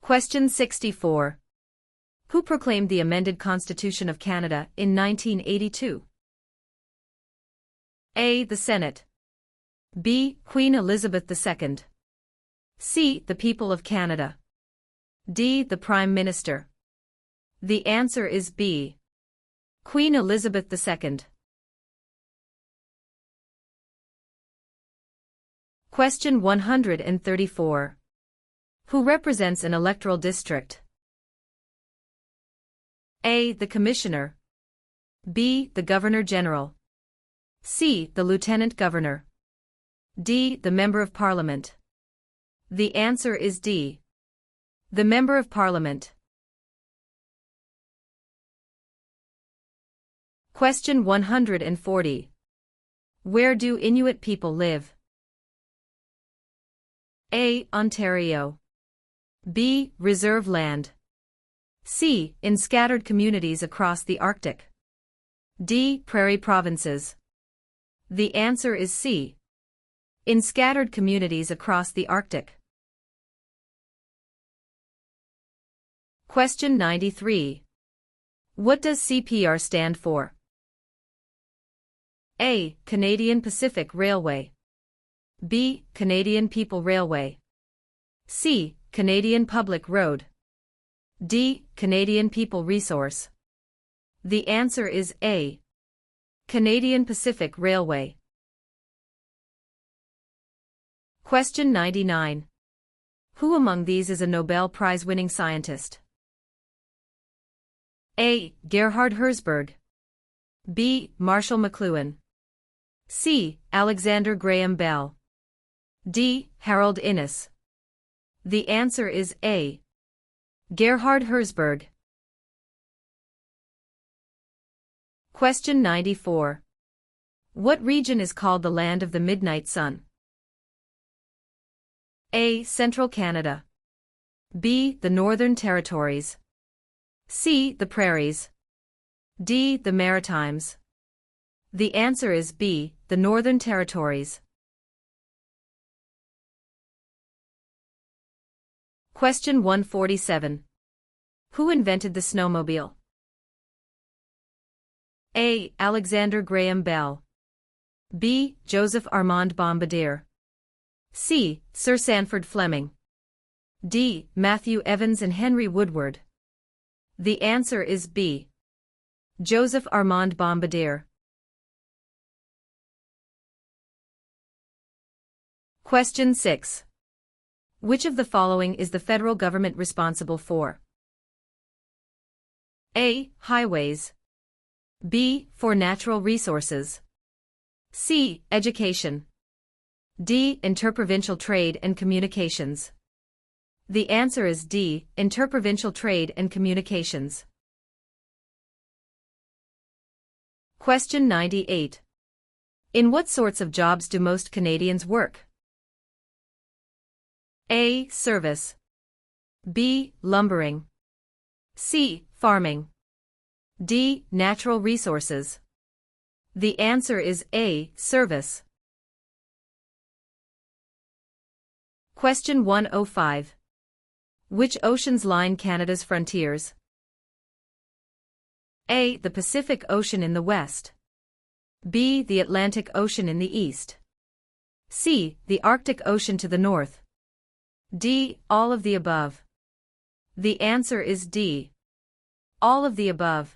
Question 64. Who proclaimed the amended Constitution of Canada in 1982? A. The Senate. B. Queen Elizabeth II. C. The people of Canada. D. The Prime Minister. The answer is B. Queen Elizabeth II. Question 134. Who represents an electoral district? A. The Commissioner. B. The Governor-General. C. The Lieutenant Governor. D. The Member of Parliament. The answer is D. The Member of Parliament. Question 140. Where do Inuit people live? A. Ontario. B. Reserve land. C. In scattered communities across the Arctic. D. Prairie provinces. The answer is C. In scattered communities across the Arctic. Question 93. What does CPR stand for? A. Canadian Pacific Railway. B. Canadian People Railway. C. Canadian Public Road. D. Canadian People Resource. The answer is A. Canadian Pacific Railway. Question 99. Who among these is a Nobel Prize-winning scientist? A. Gerhard Herzberg. B. Marshall McLuhan. C. Alexander Graham Bell. D. Harold Innis. The answer is A. Gerhard Herzberg. Question 94. What region is called the Land of the Midnight Sun? A. Central Canada. B. The Northern Territories. C. The Prairies. D. The Maritimes. The answer is B. The Northern Territories. Question 147. Who invented the snowmobile? A. Alexander Graham Bell. B. Joseph Armand Bombardier. C. Sir Sanford Fleming. D. Matthew Evans and Henry Woodward. The answer is B. Joseph Armand Bombardier. Question 6. Which of the following is the federal government responsible for? A. Highways. B. For natural resources. C. Education. D. Interprovincial trade and communications. The answer is D. Interprovincial trade and communications. Question 98. In what sorts of jobs do most Canadians work? A. Service. B. Lumbering. C. Farming. D. Natural resources. The answer is A. Service. Question 105. Which oceans line Canada's frontiers? A. The Pacific Ocean in the west. B. The Atlantic Ocean in the east. C. The Arctic Ocean to the north. D. All of the above. The answer is D. All of the above.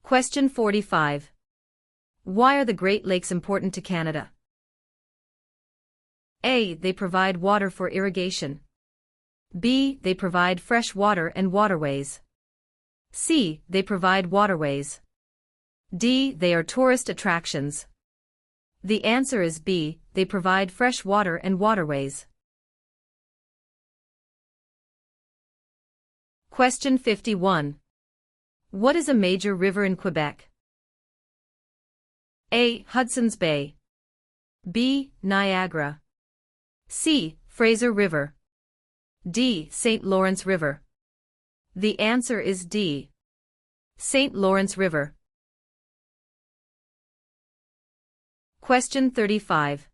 Question 45. Why are the Great Lakes important to Canada? A. They provide water for irrigation. B. They provide fresh water and waterways. C. They provide waterways. D. They are tourist attractions. The answer is B. They provide fresh water and waterways. Question 51. What is a major river in Quebec? A. Hudson's Bay. B. Niagara. C. Fraser River. D. St. Lawrence River. The answer is D. St. Lawrence River. Question 35.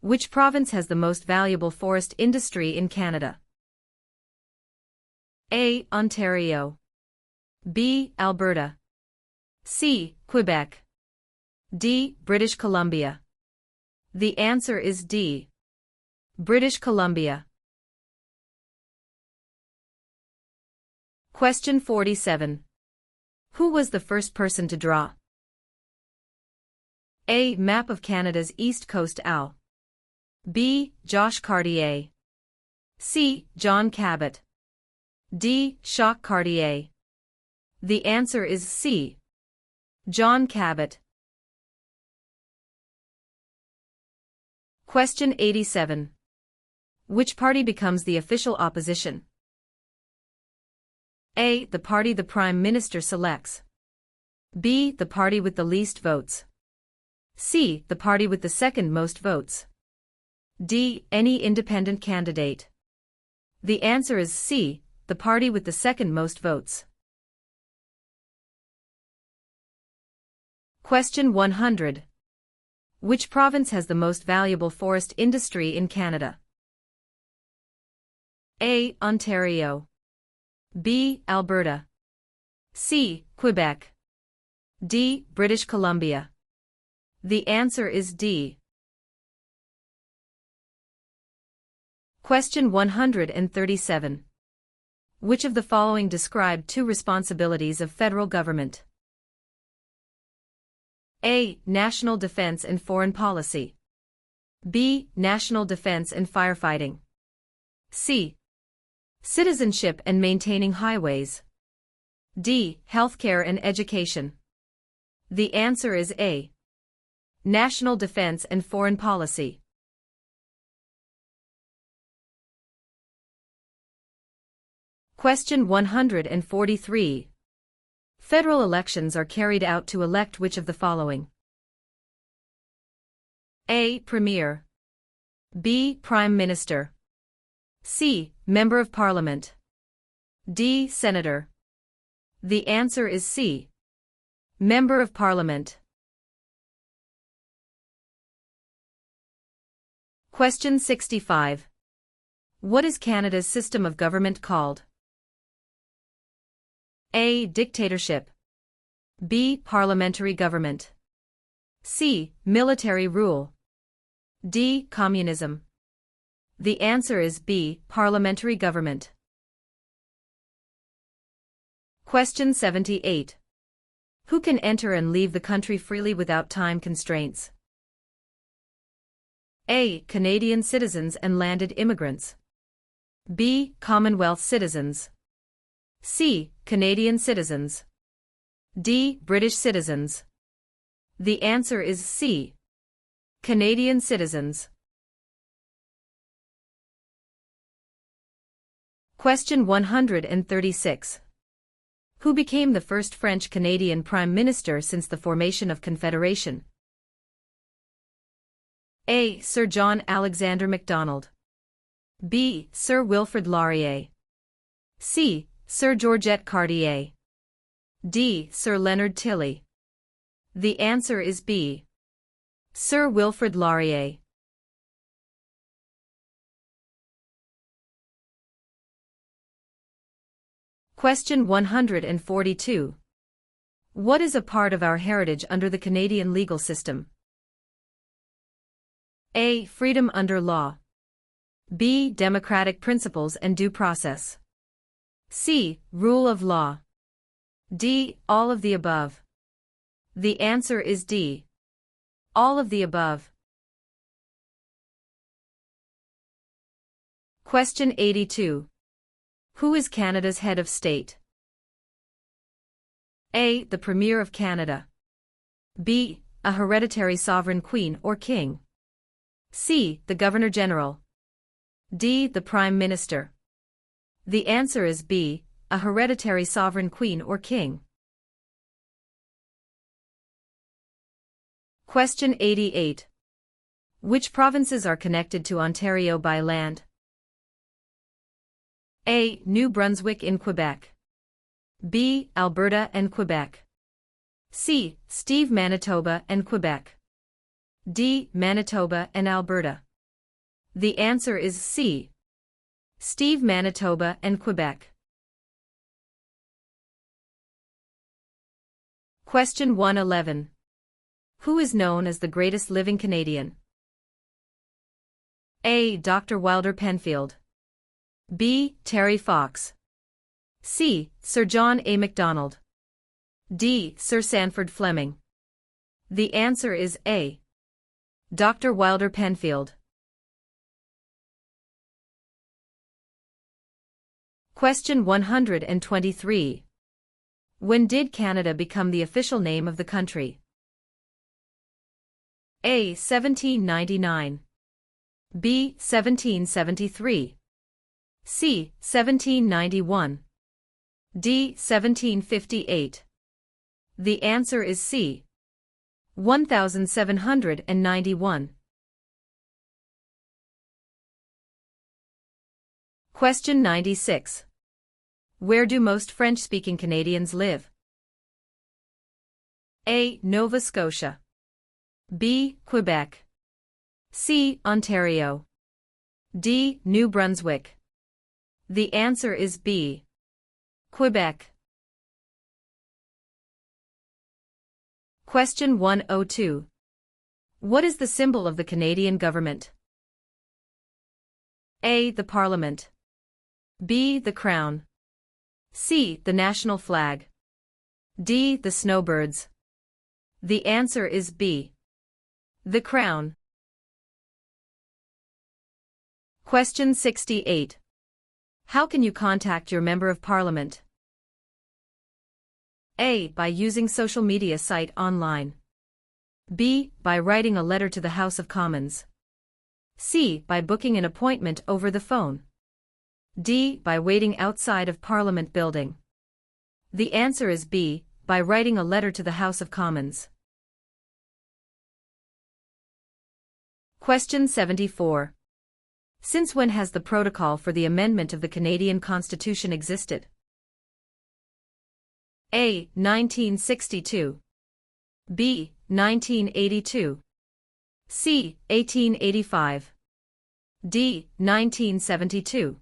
Which province has the most valuable forest industry in Canada? A. Ontario. B. Alberta. C. Quebec. D. British Columbia. The answer is D. British Columbia. Question 47. Who was the first person to draw A. Map of Canada's East Coast AL. B. Josh Cartier. C. John Cabot. D. Jacques Cartier. The answer is C. John Cabot. Question 87. Which party becomes the official opposition? A. The party the Prime Minister selects. B. The party with the least votes. C. The party with the second most votes. D. Any independent candidate. The answer is C. The party with the second most votes. Question 100. Which province has the most valuable forest industry in Canada? A. Ontario. B. Alberta. C. Quebec. D. British Columbia. The answer is D. Question 137. Which of the following describe two responsibilities of federal government? A. National defense and foreign policy. B. National defense and firefighting. C. Citizenship and maintaining highways. D. Healthcare and education. The answer is A. National defense and foreign policy. Question 143. Federal elections are carried out to elect which of the following? A. Premier. B. Prime Minister. C. Member of Parliament. D. Senator. The answer is C. Member of Parliament. Question 65. What is Canada's system of government called? A. Dictatorship. B. Parliamentary government. C. Military rule. D. Communism. The answer is B. Parliamentary government. Question 78. Who can enter and leave the country freely without time constraints? A. Canadian citizens and landed immigrants. B. Commonwealth citizens. C. Canadian citizens. D. British citizens. The answer is C. Canadian citizens. Question 136. Who became the first French-Canadian Prime Minister since the formation of Confederation? A. Sir John Alexander Macdonald. B. Sir Wilfrid Laurier. C. Sir Georgette Cartier. D. Sir Leonard Tilley. The answer is B. Sir Wilfrid Laurier. Question 142. What is a part of our heritage under the Canadian legal system? A. Freedom under law. B. Democratic principles and due process. C. Rule of law. D. All of the above. The answer is D. All of the above. Question 82. Who is Canada's head of state? A. The Premier of Canada. B. A hereditary sovereign queen or king. C. The Governor-General. D. The Prime Minister. The answer is B. A hereditary sovereign queen or king. Question 88. Which provinces are connected to Ontario by land? A. New Brunswick in Quebec. B. Alberta and Quebec. C. Steve Manitoba and Quebec. D. Manitoba and Alberta. The answer is C. Steve, Manitoba and Quebec. Question 111. Who is known as the greatest living Canadian? A. Dr. Wilder Penfield. B. Terry Fox. C. Sir John A. Macdonald. D. Sir Sanford Fleming. The answer is A. Dr. Wilder Penfield. Question 123. When did Canada become the official name of the country? A. 1799. B. 1773. C. 1791. D. 1758. The answer is C. 1791. Question 96. Where do most French-speaking Canadians live? A. Nova Scotia. B. Quebec. C. Ontario. D. New Brunswick. The answer is B. Quebec. Question 102. What is the symbol of the Canadian government? A. The Parliament. B. The Crown. C. The national flag. D. The snowbirds. The answer is B. The Crown. Question 68. How can you contact your Member of Parliament? A. By using social media site online. B. By writing a letter to the House of Commons. C. By booking an appointment over the phone. D. By waiting outside of Parliament building. The answer is B. By writing a letter to the House of Commons. Question 74. Since when has the protocol for the amendment of the Canadian Constitution existed? A. 1962. B. 1982. C. 1885. D. 1972.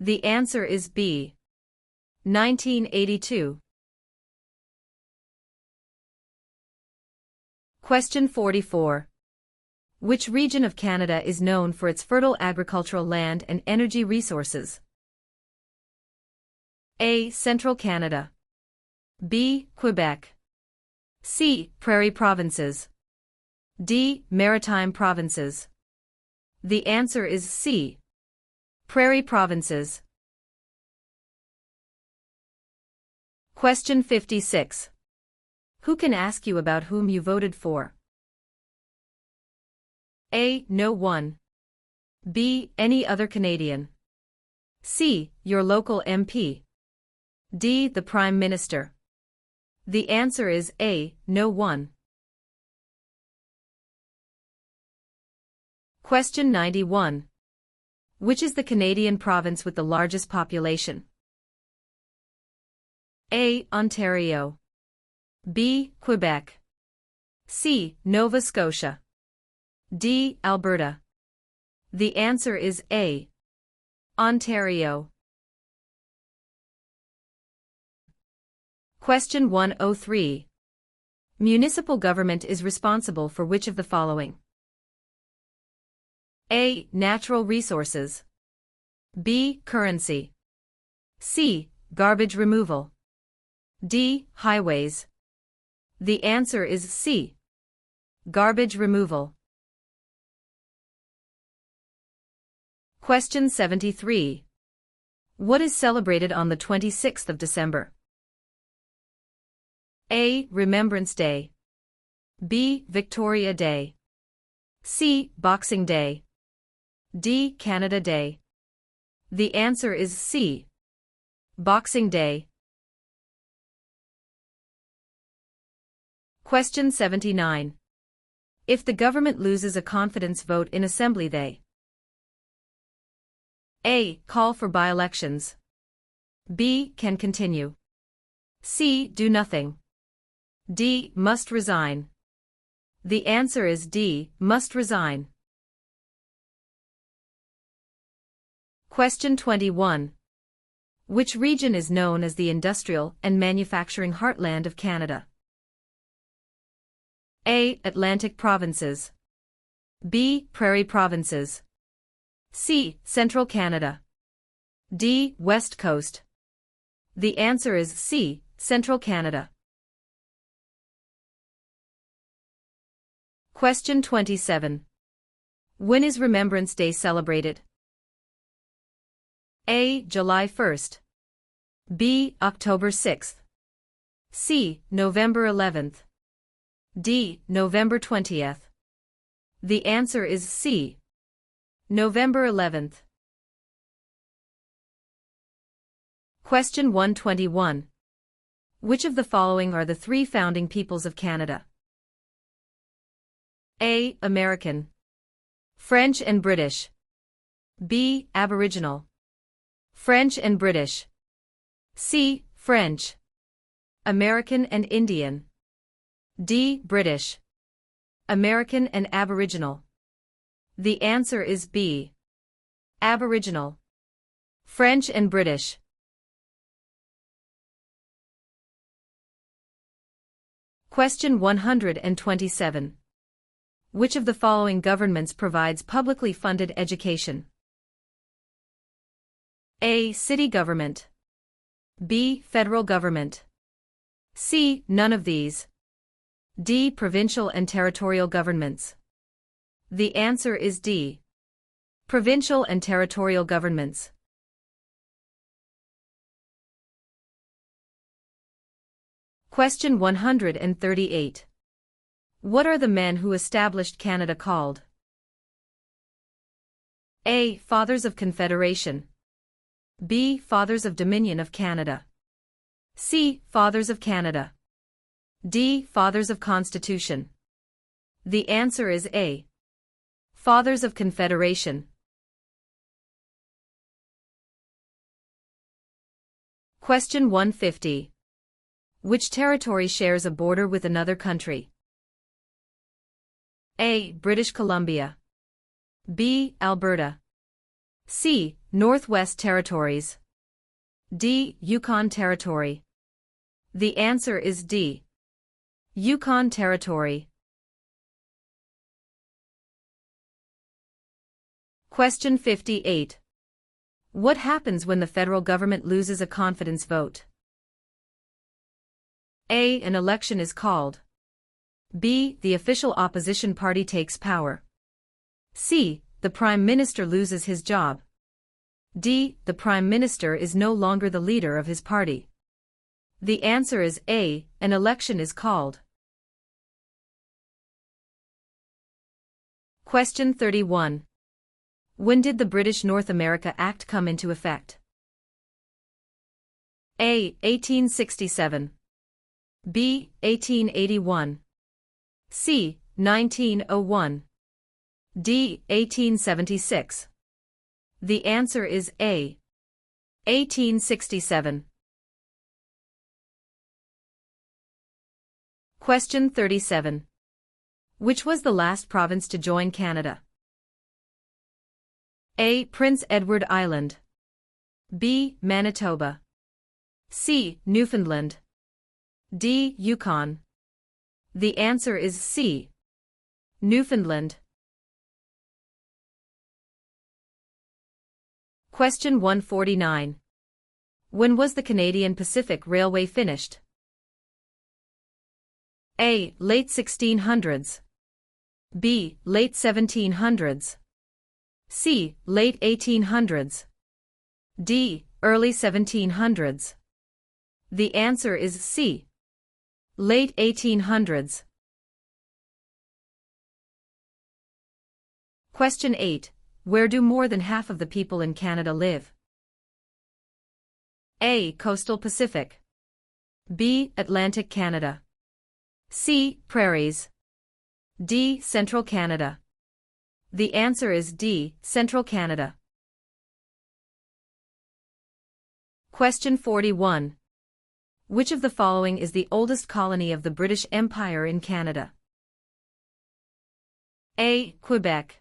The answer is B. 1982. Question 44. Which region of Canada is known for its fertile agricultural land and energy resources? A. Central Canada. B. Quebec. C. Prairie Provinces. D. Maritime Provinces. The answer is C. Prairie Provinces. Question 56. Who can ask you about whom you voted for? A. No one. B. Any other Canadian. C. Your local MP. D. The Prime Minister. The answer is A. No one. Question 91. Which is the Canadian province with the largest population? A. Ontario. B. Quebec. C. Nova Scotia. D. Alberta. The answer is A. Ontario. Question 103. Municipal government is responsible for which of the following? A. Natural resources. B. Currency. C. Garbage removal. D. Highways. The answer is C. Garbage removal. Question 73. What is celebrated on the 26th of December? A. Remembrance Day. B. Victoria Day. C. Boxing Day. D. Canada Day. The answer is C. Boxing Day. Question 79. If the government loses a confidence vote in Assembly, they A. Call for by-elections. B. Can continue. C. Do nothing. D. Must resign. The answer is D. Must resign. Question 21. Which region is known as the industrial and manufacturing heartland of Canada? A. Atlantic provinces. B. Prairie provinces. C. Central Canada. D. West Coast. The answer is C. Central Canada. Question 27. When is Remembrance Day celebrated? A. July 1st. B. October 6th. C. November 11th. D. November 20th. The answer is C. November 11th. Question 121. Which of the following are the three founding peoples of Canada? A. American. French and British. B. Aboriginal. French and British. C. French. American and Indian. D. British. American and Aboriginal. The answer is B. Aboriginal. French and British. Question 127. Which of the following governments provides publicly funded education? A. City government. B. Federal government. C. None of these. D. Provincial and territorial governments. The answer is D. Provincial and territorial governments. Question 138. What are the men who established Canada called? A. Fathers of Confederation. B. Fathers of Dominion of Canada. C. Fathers of Canada. D. Fathers of Constitution. The answer is A. Fathers of Confederation. Question 150. Which territory shares a border with another country? A. British Columbia. B. Alberta. C. Northwest Territories. D. Yukon Territory. The answer is D. Yukon Territory. Question 58. What happens when the federal government loses a confidence vote? A. An election is called. B. The official opposition party takes power. C. The Prime Minister loses his job. D. The Prime Minister is no longer the leader of his party. The answer is A. An election is called. Question 31. When did the British North America Act come into effect? A. 1867. B. 1881. C. 1901. D. 1876. The answer is A. 1867. Question 37. Which was the last province to join Canada? A. Prince Edward Island. B. Manitoba. C. Newfoundland. D. Yukon. The answer is C. Newfoundland. Question 149. When was the Canadian Pacific Railway finished? A. Late 1600s. B. Late 1700s. C. Late 1800s. D. Early 1700s. The answer is C. Late 1800s. Question 8. Where do more than half of the people in Canada live? A. Coastal Pacific. B. Atlantic Canada. C. Prairies. D. Central Canada. The answer is D. Central Canada. Question 41. Which of the following is the oldest colony of the British Empire in Canada? A. Quebec.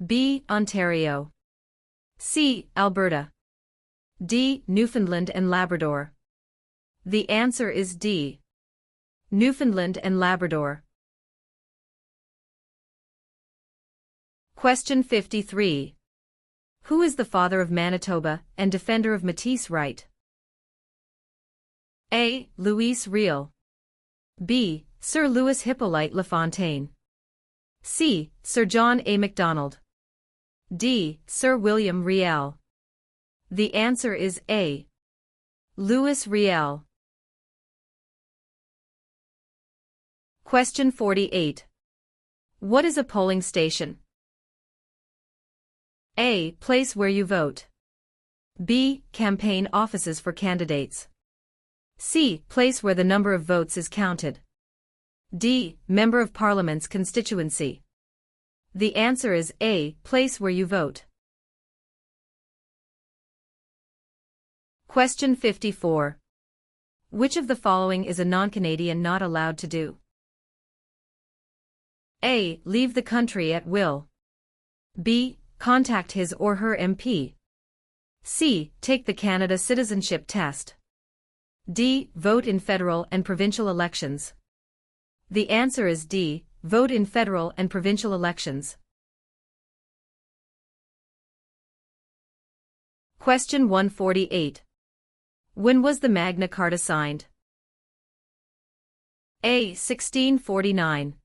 B. Ontario. C. Alberta. D. Newfoundland and Labrador. The answer is D. Newfoundland and Labrador. Question 53. Who is the father of Manitoba and defender of Métis right? A. Louis Riel. B. Sir Louis Hippolyte Lafontaine. C. Sir John A. Macdonald. D. Sir William Riel. The answer is A. Louis Riel. Question 48. What is a polling station? A. Place where you vote. B. Campaign offices for candidates. C. Place where the number of votes is counted. D. Member of Parliament's constituency. The answer is A. Place where you vote. Question 54. Which of the following is a non-Canadian not allowed to do? A. Leave the country at will. B. Contact his or her MP. C. Take the Canada Citizenship Test. D. Vote in federal and provincial elections. The answer is D. Vote in federal and provincial elections. Question 148. When was the Magna Carta signed? A. 1649.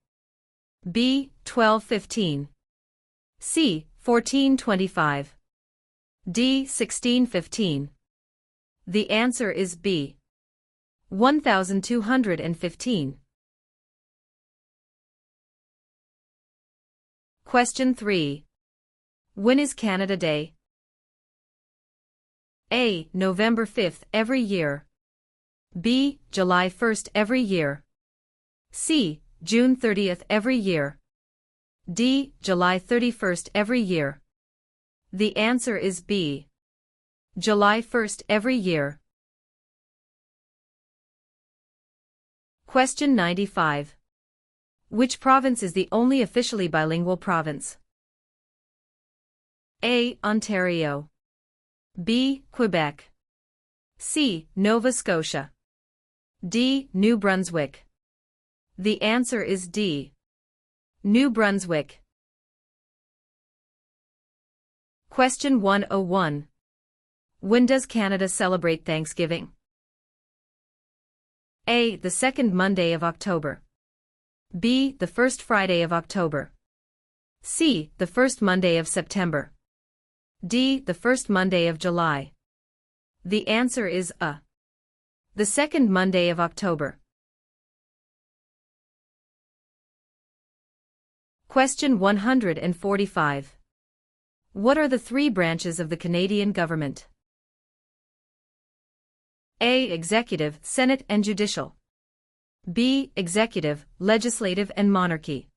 B. 1215. C. 1425. D. 1615. The answer is B. 1215. Question 3. When is Canada Day? A. November 5th every year. B. July 1st every year. C. June 30th every year. D. July 31st every year. The answer is B. July 1st every year. Question 95. Which province is the only officially bilingual province? A. Ontario. B. Quebec. C. Nova Scotia. D. New Brunswick. The answer is D. New Brunswick. Question 101. When does Canada celebrate Thanksgiving? A. The second Monday of October. B. The first Friday of October. C. The first Monday of September. D. The first Monday of July. The answer is A. The second Monday of October. Question 145. What are the three branches of the Canadian government? A. Executive, Senate and Judicial. B. Executive, Legislative and Monarchy.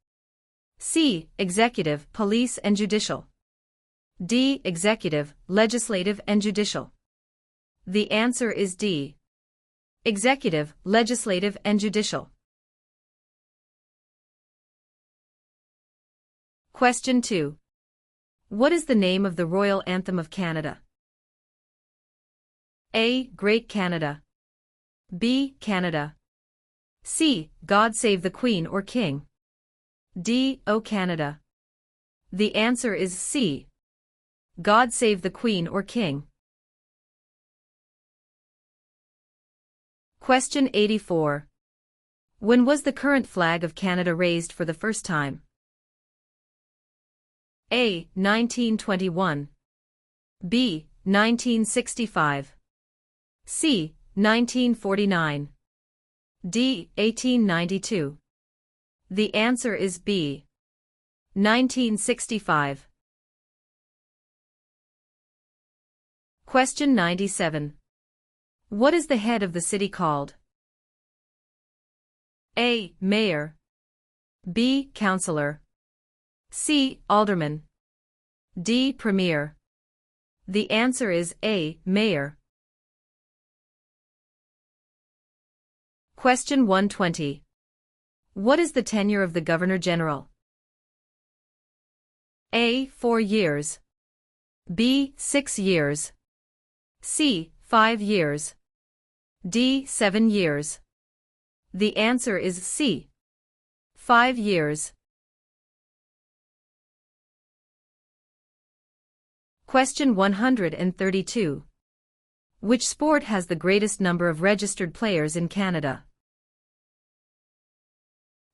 C. Executive, Police and Judicial. D. Executive, Legislative and Judicial. The answer is D. Executive, Legislative and Judicial. Question 2. What is the name of the Royal Anthem of Canada? A. Great Canada. B. Canada. C. God Save the Queen or King. D. O Canada. The answer is C. God Save the Queen or King. Question 84. When was the current flag of Canada raised for the first time? A. 1921. B. 1965. C. 1949. D. 1892. The answer is B. 1965. Question 97. What is the head of the city called? A. Mayor. B. Councillor. C. Alderman. D. Premier. The answer is A. Mayor. Question 120. What is the tenure of the Governor-General? A. 4 years. B. 6 years. C. 5 years. D. 7 years. The answer is C. 5 years. Question 132. Which sport has the greatest number of registered players in Canada?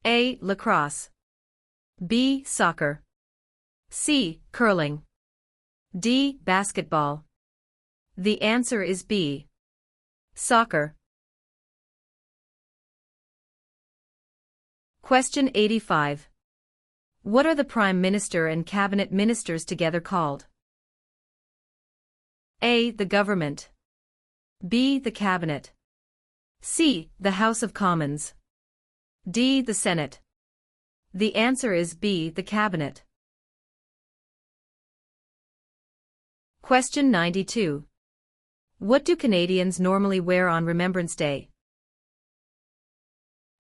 A. Lacrosse. B. Soccer. C. Curling. D. Basketball. The answer is B. Soccer. Question 85. What are the Prime Minister and Cabinet Ministers together called? A. The Government. B. The Cabinet. C. The House of Commons. D. The Senate. The answer is B. The Cabinet. Question 92. What do Canadians normally wear on Remembrance Day?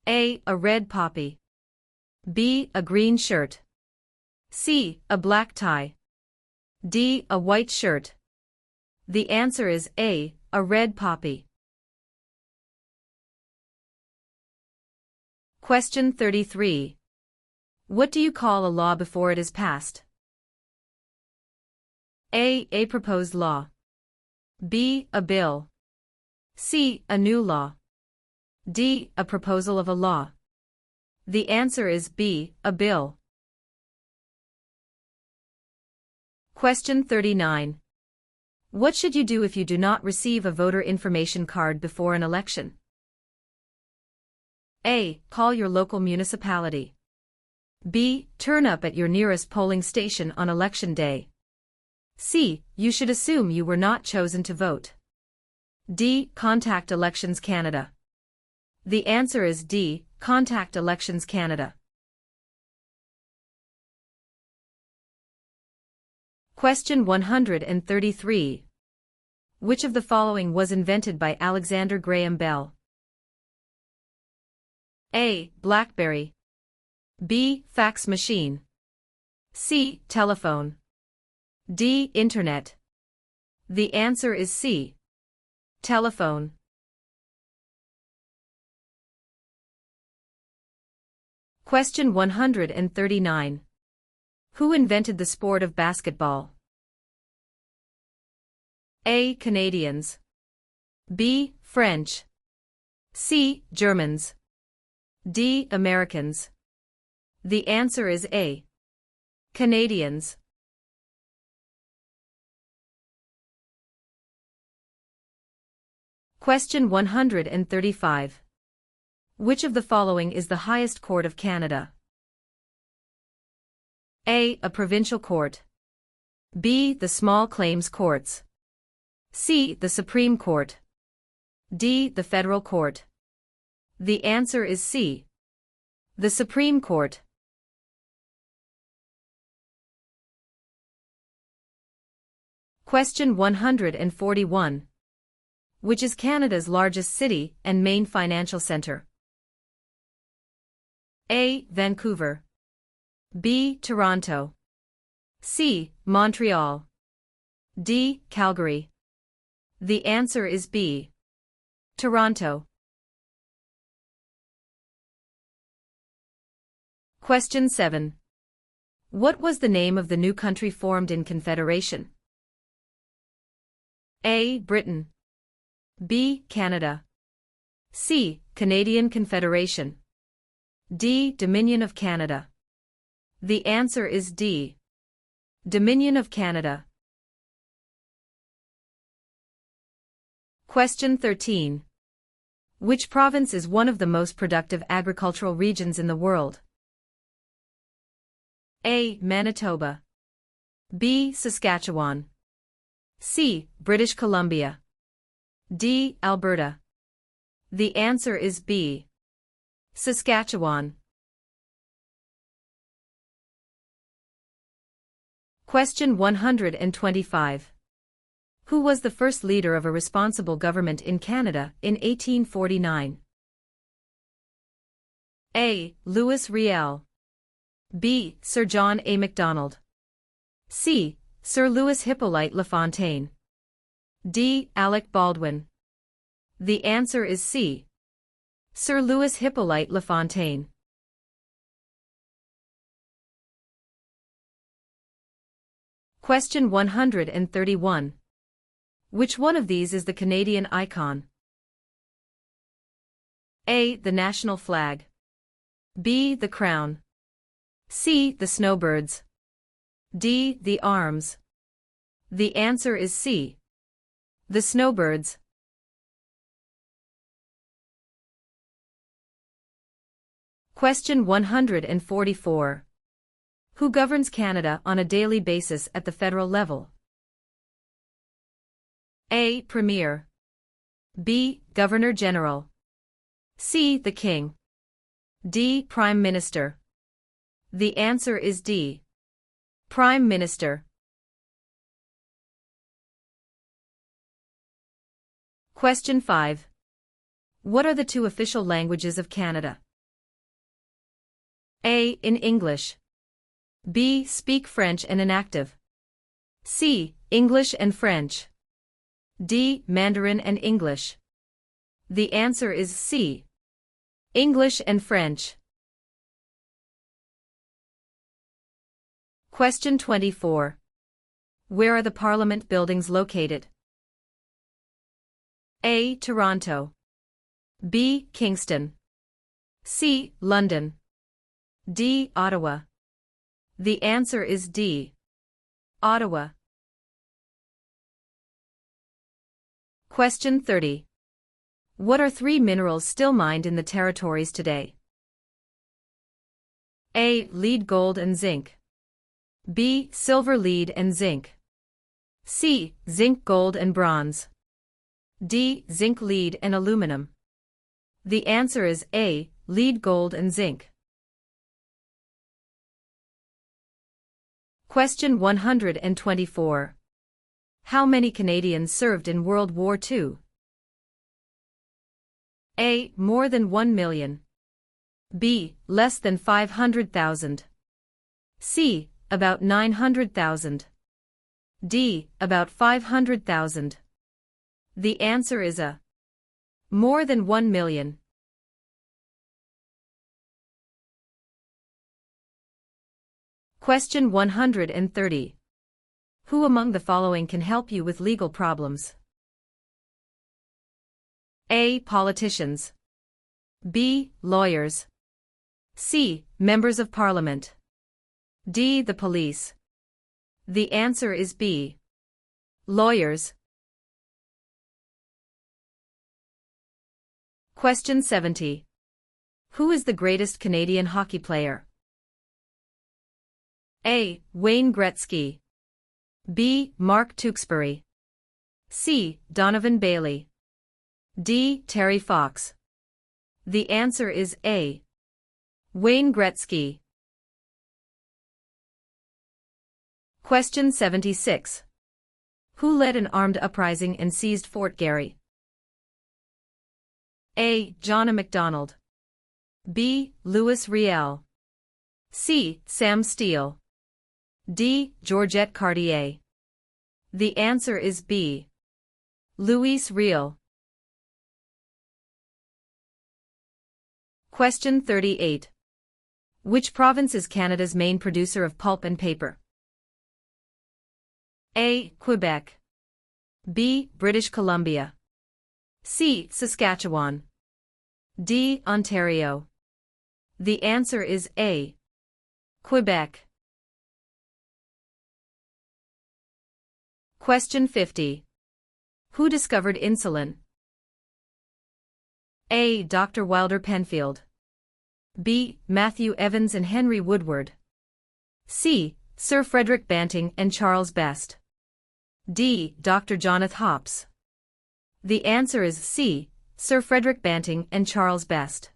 A. A red poppy. B. A green shirt. C. A black tie. D. A white shirt. The answer is A. A red poppy. Question 33. What do you call a law before it is passed? A. A proposed law. B. A bill. C. A new law. D. A proposal of a law. The answer is B. A bill. Question 39. What should you do if you do not receive a voter information card before an election? A. Call your local municipality. B. Turn up at your nearest polling station on election day. C. You should assume you were not chosen to vote. D. Contact Elections Canada. The answer is D. Contact Elections Canada. Question 133. Which of the following was invented by Alexander Graham Bell? A. BlackBerry. B. Fax machine. C. Telephone. D. Internet. The answer is C. Telephone. Question 139. Who invented the sport of basketball? A. Canadians. B. French. C. Germans. D. Americans. The answer is A. Canadians. Question 135. Which of the following is the highest court of Canada? A. A provincial court. B. The small claims courts. C. The Supreme Court. D. The federal court. The answer is C. The Supreme Court. Question 141. Which is Canada's largest city and main financial centre? A. Vancouver. B. Toronto. C. Montreal. D. Calgary. The answer is B. Toronto. Question 7. What was the name of the new country formed in Confederation? A. Britain. B. Canada. C. Canadian Confederation. D. Dominion of Canada. The answer is D. Dominion of Canada. Question 13. Which province is one of the most productive agricultural regions in the world? A. Manitoba. B. Saskatchewan. C. British Columbia. D. Alberta. The answer is B. Saskatchewan. Question 125. Who was the first leader of a responsible government in Canada in 1849? A. Louis Riel. B. Sir John A. Macdonald. C. Sir Louis Hippolyte Lafontaine. D. Alec Baldwin. The answer is C. Sir Louis Hippolyte Lafontaine. Question 131. Which one of these is the Canadian icon? A. The national flag. B. The crown. C. The snowbirds. D. The arms. The answer is C. The snowbirds. Question 144. Who governs Canada on a daily basis at the federal level? A. Premier. B. Governor-General. C. The King. D. Prime Minister. The answer is D. Prime Minister. Question 5. What are the two official languages of Canada? A. In English. B. Speak French and inactive. C. English and French. D. Mandarin and English. The answer is C. English and French. Question 24. Where are the Parliament buildings located? A. Toronto. B. Kingston. C. London. D. Ottawa. The answer is D. Ottawa. Question 30. What are three minerals still mined in the territories today? A. Lead, gold and zinc. B. Silver, lead and zinc. C. Zinc, gold and bronze. D. Zinc, lead and aluminum. The answer is A. Lead, gold and zinc. Question 124. How many Canadians served in World War II? A. More than 1 million. B. Less than 500,000. C. About 900,000. D. About 500,000. The answer is A. More than 1 million. Question 130. Who among the following can help you with legal problems? A. Politicians. B. Lawyers. C. Members of Parliament. D. The police. The answer is B. Lawyers. Question 70. Who is the greatest Canadian hockey player? A. Wayne Gretzky. B. Mark Tewksbury. C. Donovan Bailey. D. Terry Fox. The answer is A. Wayne Gretzky. Question 76. Who led an armed uprising and seized Fort Garry? A. John A. Macdonald. B. Louis Riel. C. Sam Steele. D. Georgette Cartier. The answer is B. Louis Riel. Question 38. Which province is Canada's main producer of pulp and paper? A. Quebec. B. British Columbia. C. Saskatchewan. D. Ontario. The answer is A. Quebec. Question 50. Who discovered insulin? A. Dr. Wilder Penfield. B. Matthew Evans and Henry Woodward. C. Sir Frederick Banting and Charles Best. D. Dr. Jonathan Hops. The answer is C. Sir Frederick Banting and Charles Best.